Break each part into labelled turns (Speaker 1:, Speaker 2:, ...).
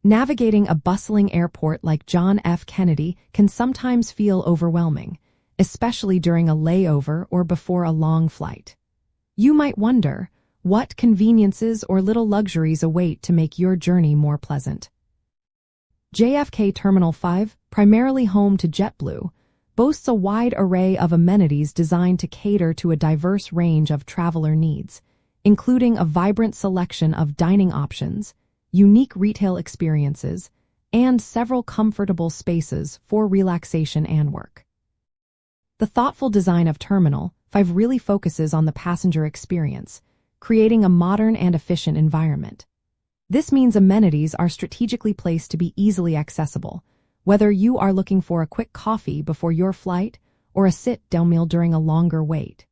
Speaker 1: Navigating a bustling airport like John F. Kennedy can sometimes feel overwhelming, especially during a layover or before a long flight. You might wonder, what conveniences or little luxuries await to make your journey more pleasant? JFK Terminal 5, primarily home to JetBlue, boasts a wide array of amenities designed to cater to a diverse range of traveler needs, including a vibrant selection of dining options, unique retail experiences, and several comfortable spaces for relaxation and work. The thoughtful design of Terminal 5 really focuses on the passenger experience, creating a modern and efficient environment. This means amenities are strategically placed to be easily accessible, whether you are looking for a quick coffee before your flight or a sit-down meal during a longer wait.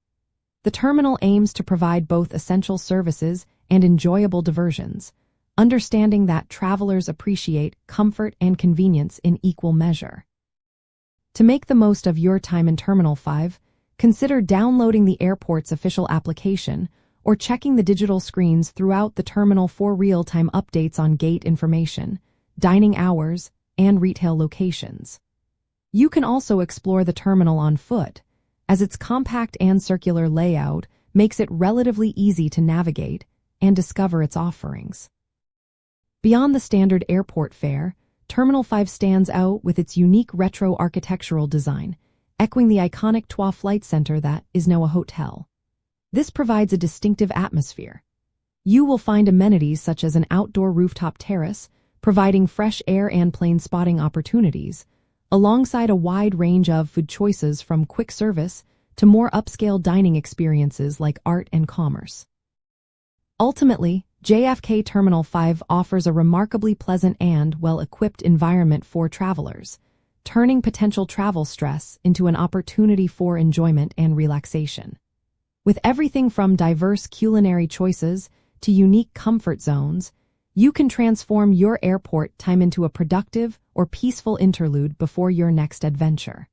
Speaker 1: The terminal aims to provide both essential services and enjoyable diversions, understanding that travelers appreciate comfort and convenience in equal measure. To make the most of your time in Terminal 5, consider downloading the airport's official application or checking the digital screens throughout the terminal for real-time updates on gate information, dining hours, and retail locations. You can also explore the terminal on foot, as its compact and circular layout makes it relatively easy to navigate and discover its offerings. Beyond the standard airport fare, Terminal 5 stands out with its unique retro architectural design, echoing the iconic TWA Flight Center that is now a hotel. This provides a distinctive atmosphere. You will find amenities such as an outdoor rooftop terrace, providing fresh air and plane spotting opportunities, alongside a wide range of food choices from quick service to more upscale dining experiences like art and commerce. Ultimately, JFK Terminal 5 offers a remarkably pleasant and well-equipped environment for travelers, turning potential travel stress into an opportunity for enjoyment and relaxation. With everything from diverse culinary choices to unique comfort zones, you can transform your airport time into a productive or peaceful interlude before your next adventure.